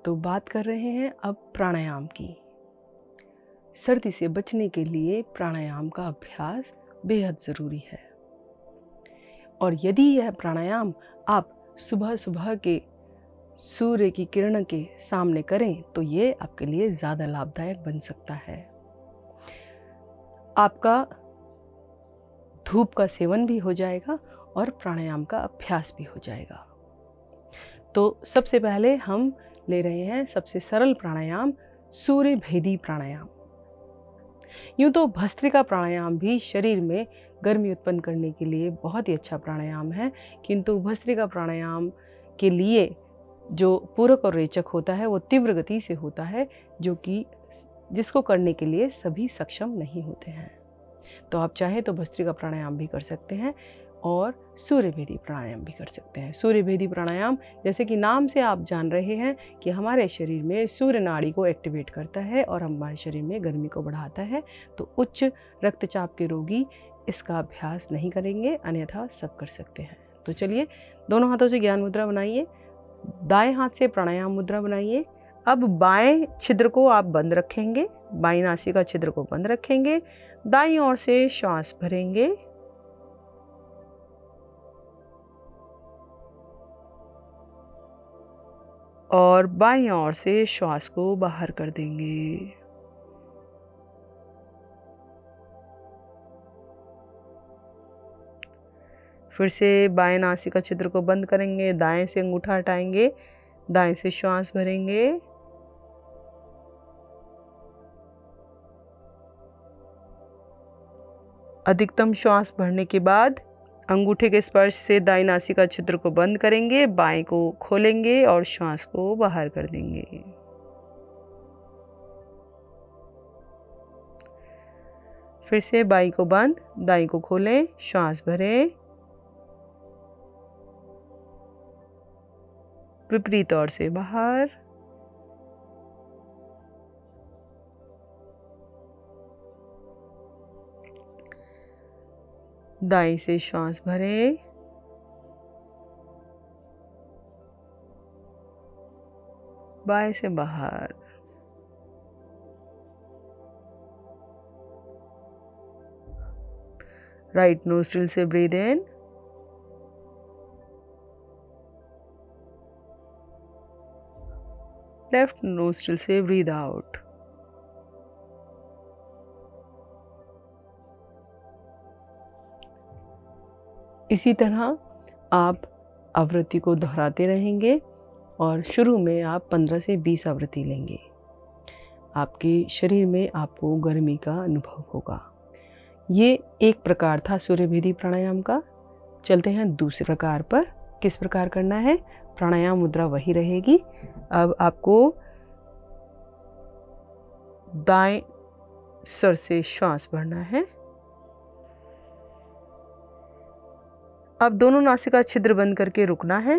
तो बात कर रहे हैं अब प्राणायाम की। सर्दी से बचने के लिए प्राणायाम का अभ्यास बेहद ज़रूरी है और यदि यह प्राणायाम आप सुबह सुबह के सूर्य की किरण के सामने करें तो ये आपके लिए ज़्यादा लाभदायक बन सकता है। आपका धूप का सेवन भी हो जाएगा और प्राणायाम का अभ्यास भी हो जाएगा। तो सबसे पहले हम ले रहे हैं सबसे सरल प्राणायाम, सूर्य भेदी प्राणायाम। यूँ तो भस्त्रिका प्राणायाम भी शरीर में गर्मी उत्पन्न करने के लिए बहुत ही अच्छा प्राणायाम है, किंतु भस्त्रिका प्राणायाम के लिए जो पूरक और रेचक होता है वो तीव्र गति से होता है, जो कि जिसको करने के लिए सभी सक्षम नहीं होते हैं। तो आप चाहे तो भस्त्रिका प्राणायाम भी कर सकते हैं और सूर्यभेदी प्राणायाम भी कर सकते हैं। सूर्यभेदी प्राणायाम जैसे कि नाम से आप जान रहे हैं कि हमारे शरीर में सूर्य नाड़ी को एक्टिवेट करता है और हमारे शरीर में गर्मी को बढ़ाता है। तो उच्च रक्तचाप के रोगी इसका अभ्यास नहीं करेंगे, अन्यथा सब कर सकते हैं। तो चलिए, दोनों हाथों से ज्ञान मुद्रा बनाइए, दाएं हाथ से प्राणायाम मुद्रा बनाइए। अब बाएं छिद्र को आप बंद रखेंगे, बाईं नासिका छिद्र को बंद रखेंगे, दाईं ओर से श्वास भरेंगे और बाईं ओर से श्वास को बाहर कर देंगे। फिर से बाएं नासिका छिद्र को बंद करेंगे, दाएं से अंगूठा हटाएंगे, दाएं से श्वास भरेंगे, अधिकतम श्वास भरने के बाद अंगूठे के स्पर्श से दाईं नासिका छिद्र को बंद करेंगे, बाएं को खोलेंगे और श्वास को बाहर कर देंगे। फिर से बाईं को बंद, दाईं को खोलें, श्वास भरें, विपरीत ओर से बाहर, दाईं से श्वास भरें, बाएं से बाहर। राइट नोस्ट्रिल से ब्रीद इन, लेफ्ट नोस्ट्रिल से ब्रीद आउट। इसी तरह आप आवृत्ति को दोहराते रहेंगे और शुरू में आप 15 से 20 आवृत्ति लेंगे। आपके शरीर में आपको गर्मी का अनुभव होगा। ये एक प्रकार था सूर्यभेदी प्राणायाम का। चलते हैं दूसरे प्रकार पर। किस प्रकार करना है? प्राणायाम मुद्रा वही रहेगी। अब आपको दाएं सिर से श्वास भरना है। अब दोनों नासिका छिद्र बंद करके रुकना है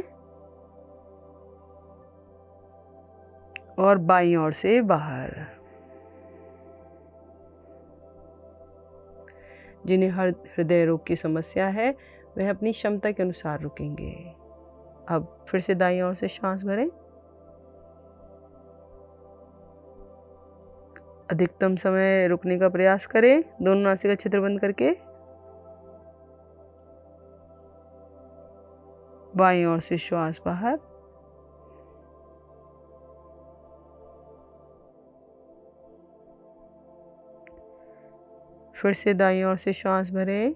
और बाईं ओर से बाहर। जिन्हें हृदय रोग की समस्या है वह अपनी क्षमता के अनुसार रुकेंगे। अब फिर से दाईं ओर से श्वास भरें। अधिकतम समय रुकने का प्रयास करें, दोनों नासिका छिद्र बंद करके। बाईं ओर से श्वास बाहर। फिर से दाईं ओर से श्वास भरें,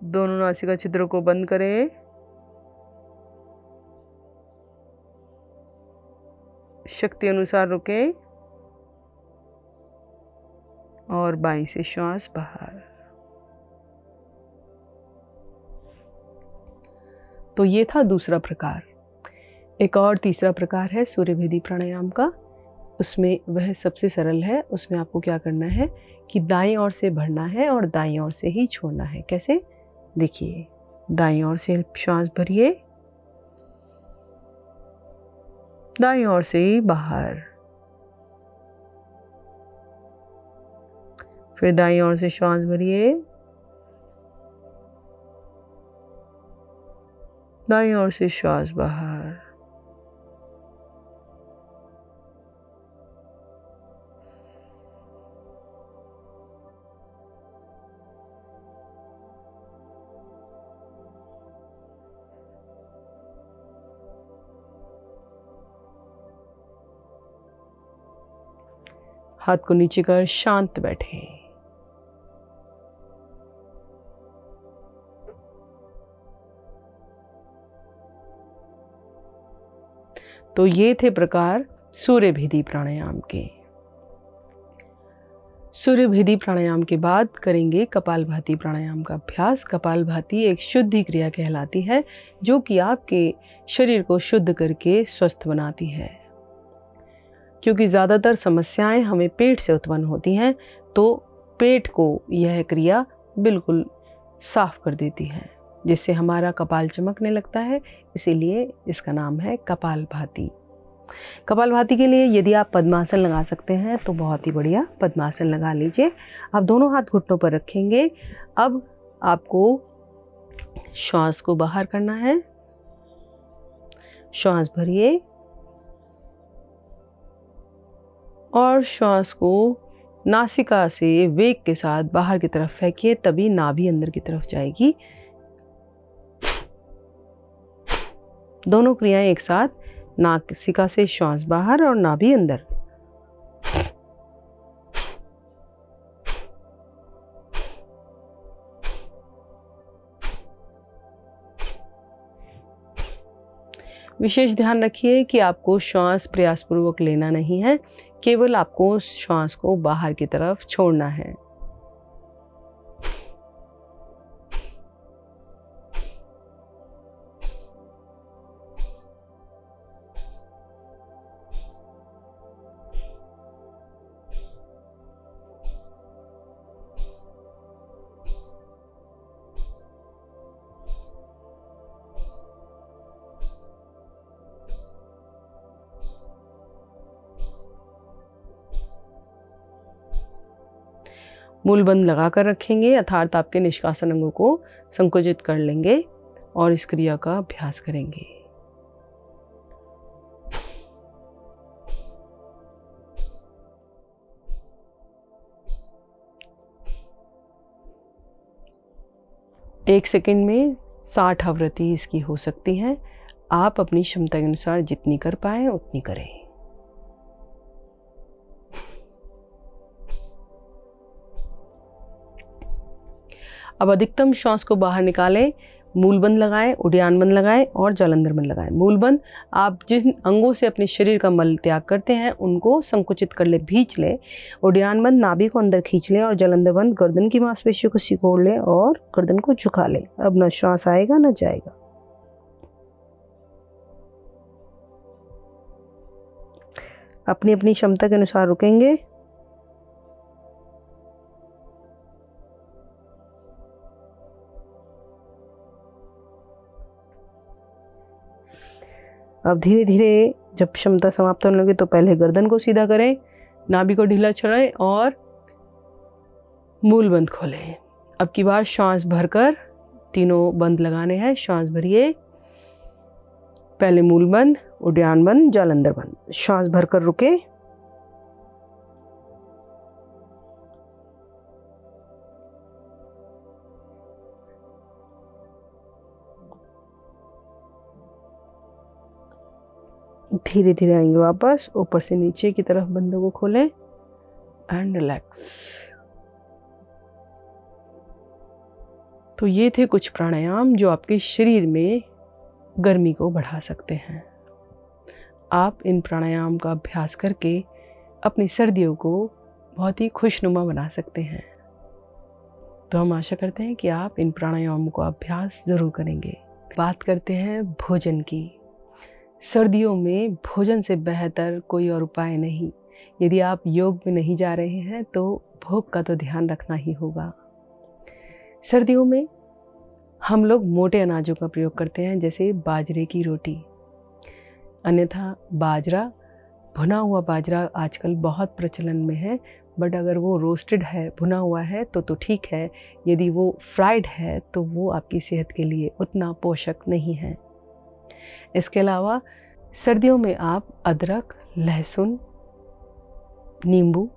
दोनों नासिका छिद्रों को बंद करें, शक्ति अनुसार रुकें और बाईं से श्वास बाहर। तो ये था दूसरा प्रकार। एक और तीसरा प्रकार है सूर्यभेदी प्राणायाम का। उसमें वह सबसे सरल है। उसमें आपको क्या करना है कि दाईं ओर से भरना है और दाईं ओर से ही छोड़ना है। कैसे? देखिए, दाईं ओर से श्वास भरिए, दाईं ओर से बाहर, फिर दाईं ओर से श्वास भरिए, दाईं ओर से श्वास बाहर, हाथ को नीचे कर शांत बैठे। तो ये थे प्रकार सूर्यभेदी प्राणायाम के। सूर्यभेदी प्राणायाम के बाद करेंगे कपालभाति प्राणायाम का अभ्यास। कपालभाति एक शुद्धि क्रिया कहलाती है जो कि आपके शरीर को शुद्ध करके स्वस्थ बनाती है। क्योंकि ज़्यादातर समस्याएं हमें पेट से उत्पन्न होती हैं, तो पेट को यह क्रिया बिल्कुल साफ कर देती है, जिससे हमारा कपाल चमकने लगता है। इसीलिए इसका नाम है कपालभाति। कपालभाति के लिए यदि आप पद्मासन लगा सकते हैं तो बहुत ही बढ़िया, पद्मासन लगा लीजिए। आप दोनों हाथ घुटनों पर रखेंगे। अब आपको श्वास को बाहर करना है। श्वास भरिए और श्वास को नासिका से वेग के साथ बाहर की तरफ फेंकिए, तभी नाभि अंदर की तरफ जाएगी। दोनों क्रियाएं एक साथ, नासिका से श्वास बाहर और नाभि अंदर। विशेष ध्यान रखिए कि आपको श्वास प्रयासपूर्वक लेना नहीं है, केवल आपको श्वास को बाहर की तरफ छोड़ना है। मूल बंद लगाकर रखेंगे, अर्थात आपके निष्कासन अंगों को संकुचित कर लेंगे और इस क्रिया का अभ्यास करेंगे। एक सेकंड में 60 आवृत्ति इसकी हो सकती हैं। आप अपनी क्षमता के अनुसार जितनी कर पाए उतनी करें। अब अधिकतम श्वास को बाहर निकालें। मूल बंद लगाएं, उड्डयन बंद लगाएं और जालंधर बंद लगाएं। मूल बंद, आप जिन अंगों से अपने शरीर का मल त्याग करते हैं उनको संकुचित कर ले, भींच ले। उड्डयन बंद, नाभि को अंदर खींच ले और जालंधर बंद, गर्दन की मांसपेशियों को सिकोड़ ले और गर्दन को झुका ले। अब न श्वास आएगा न जाएगा। अपनी अपनी क्षमता के अनुसार रुकेंगे। अब धीरे धीरे जब क्षमता समाप्त होने लगे तो पहले गर्दन को सीधा करें, नाभि को ढीला छोड़ें और मूल बंद खोलें। अब की बार श्वास भरकर तीनों बंद लगाने हैं। श्वास भरिए, पहले मूल बंद, उड्डयन बंद, जालंधर बंद। श्वास भरकर रुके, धीरे धीरे आएंगे वापस। ऊपर से नीचे की तरफ बंदों को खोलें एंड रिलैक्स। तो ये थे कुछ प्राणायाम जो आपके शरीर में गर्मी को बढ़ा सकते हैं। आप इन प्राणायाम का अभ्यास करके अपनी सर्दियों को बहुत ही खुशनुमा बना सकते हैं। तो हम आशा करते हैं कि आप इन प्राणायामों का अभ्यास ज़रूर करेंगे। बात करते हैं भोजन की। सर्दियों में भोजन से बेहतर कोई और उपाय नहीं। यदि आप योग में नहीं जा रहे हैं तो भूख का तो ध्यान रखना ही होगा। सर्दियों में हम लोग मोटे अनाजों का प्रयोग करते हैं, जैसे बाजरे की रोटी। अन्यथा बाजरा, भुना हुआ बाजरा आजकल बहुत प्रचलन में है, बट अगर वो रोस्टेड है, भुना हुआ है तो ठीक है। यदि वो फ्राइड है तो वो आपकी सेहत के लिए उतना पोषक नहीं है। इसके अलावा सर्दियों में आप अदरक, लहसुन, नींबू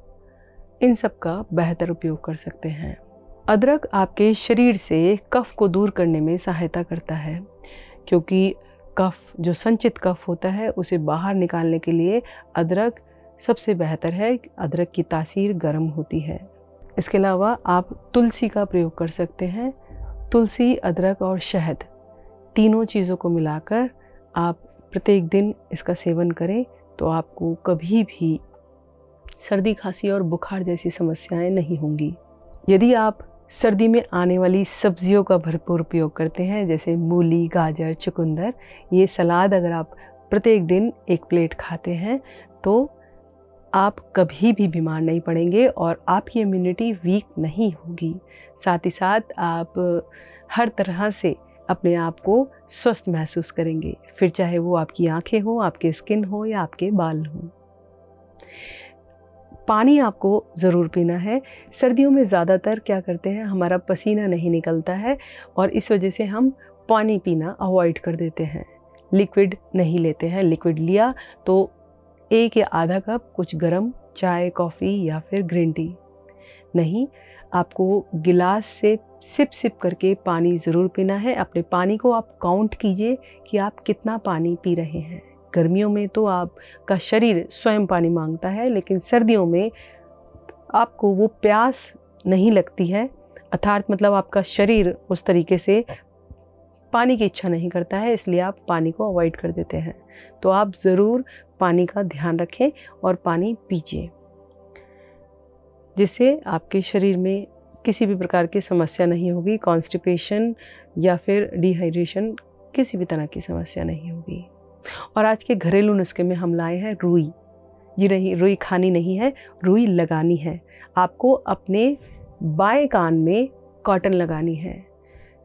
इन सब का बेहतर उपयोग कर सकते हैं। अदरक आपके शरीर से कफ को दूर करने में सहायता करता है, क्योंकि कफ जो संचित कफ होता है उसे बाहर निकालने के लिए अदरक सबसे बेहतर है। अदरक की तासीर गर्म होती है। इसके अलावा आप तुलसी का प्रयोग कर सकते हैं। तुलसी, अदरक और शहद तीनों चीज़ों को मिलाकर आप प्रत्येक दिन इसका सेवन करें तो आपको कभी भी सर्दी, खांसी और बुखार जैसी समस्याएं नहीं होंगी। यदि आप सर्दी में आने वाली सब्जियों का भरपूर उपयोग करते हैं, जैसे मूली, गाजर, चुकंदर, ये सलाद अगर आप प्रत्येक दिन एक प्लेट खाते हैं तो आप कभी भी बीमार नहीं पड़ेंगे और आपकी इम्यूनिटी वीक नहीं होगी। साथ ही साथ आप हर तरह से अपने आप को स्वस्थ महसूस करेंगे, फिर चाहे वो आपकी आंखें हो, आपके स्किन हो या आपके बाल हों। पानी आपको ज़रूर पीना है। सर्दियों में ज़्यादातर क्या करते हैं, हमारा पसीना नहीं निकलता है और इस वजह से हम पानी पीना अवॉइड कर देते हैं, लिक्विड नहीं लेते हैं। लिक्विड लिया तो 1 या आधा कप कुछ गर्म चाय, कॉफ़ी या फिर ग्रीन टी नहीं, आपको गिलास से सिप सिप करके पानी ज़रूर पीना है। अपने पानी को आप काउंट कीजिए कि आप कितना पानी पी रहे हैं। गर्मियों में तो आपका शरीर स्वयं पानी मांगता है, लेकिन सर्दियों में आपको वो प्यास नहीं लगती है, अर्थात मतलब आपका शरीर उस तरीके से पानी की इच्छा नहीं करता है, इसलिए आप पानी को अवॉइड कर देते हैं। तो आप ज़रूर पानी का ध्यान रखें और पानी पीजिए, जिससे आपके शरीर में किसी भी प्रकार की समस्या नहीं होगी। कॉन्स्टिपेशन या फिर डिहाइड्रेशन, किसी भी तरह की समस्या नहीं होगी। और आज के घरेलू नुस्खे में हम लाए हैं रुई। जी नहीं, रुई खानी नहीं है, रुई लगानी है। आपको अपने बाएं कान में कॉटन लगानी है।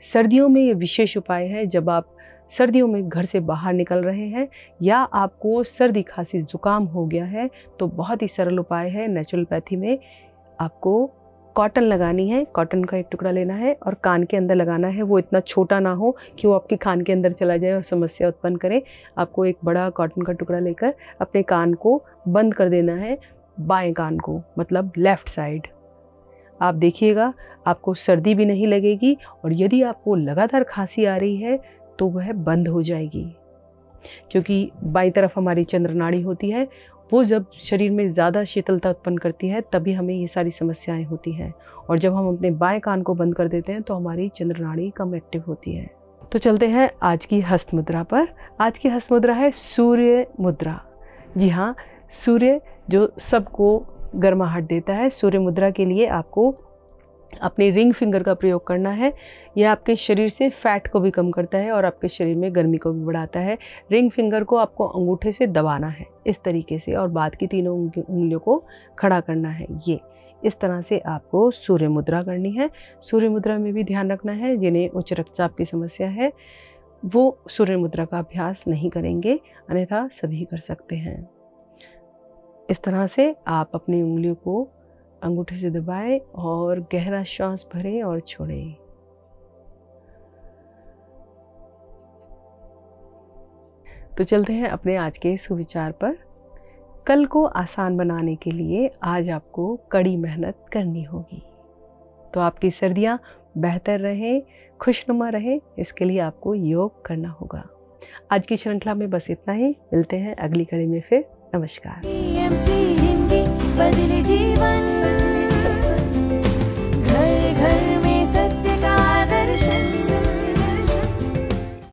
सर्दियों में ये विशेष उपाय है। जब आप सर्दियों में घर से बाहर निकल रहे हैं या आपको सर्दी, खांसी, जुकाम हो गया है तो बहुत ही सरल उपाय है। नेचुरोपैथी में आपको कॉटन लगानी है। कॉटन का एक टुकड़ा लेना है और कान के अंदर लगाना है। वो इतना छोटा ना हो कि वो आपके कान के अंदर चला जाए और समस्या उत्पन्न करे। आपको एक बड़ा कॉटन का टुकड़ा लेकर अपने कान को बंद कर देना है, बाएं कान को, मतलब लेफ़्ट साइड। आप देखिएगा आपको सर्दी भी नहीं लगेगी और यदि आपको लगातार खांसी आ रही है तो वह बंद हो जाएगी, क्योंकि बाईं तरफ हमारी चंद्र नाड़ी होती है। वो जब शरीर में ज़्यादा शीतलता उत्पन्न करती है तभी हमें ये सारी समस्याएं होती हैं, और जब हम अपने बाएं कान को बंद कर देते हैं तो हमारी चंद्र नाड़ी कम एक्टिव होती है। तो चलते हैं आज की हस्त मुद्रा पर। आज की हस्त मुद्रा है सूर्य मुद्रा। जी हाँ, सूर्य जो सबको गर्माहट देता है। सूर्य मुद्रा के लिए आपको अपने रिंग फिंगर का प्रयोग करना है। यह आपके शरीर से फैट को भी कम करता है और आपके शरीर में गर्मी को भी बढ़ाता है। रिंग फिंगर को आपको अंगूठे से दबाना है इस तरीके से, और बाद की तीनों उंगलियों को खड़ा करना है। ये इस तरह से आपको सूर्य मुद्रा करनी है। सूर्य मुद्रा में भी ध्यान रखना है, जिन्हें उच्च रक्तचाप की समस्या है वो सूर्य मुद्रा का अभ्यास नहीं करेंगे, अन्यथा सभी कर सकते हैं। इस तरह से आप अपनी उंगलियों को अंगूठे से दबाएं और गहरा श्वास भरें और छोड़ें। तो चलते हैं अपने आज के सुविचार पर। कल को आसान बनाने के लिए आज आपको कड़ी मेहनत करनी होगी। तो आपकी सर्दियां बेहतर रहें, खुशनुमा रहें, इसके लिए आपको योग करना होगा। आज की श्रृंखला में बस इतना ही। मिलते हैं अगली कड़ी में फिर। नमस्कार।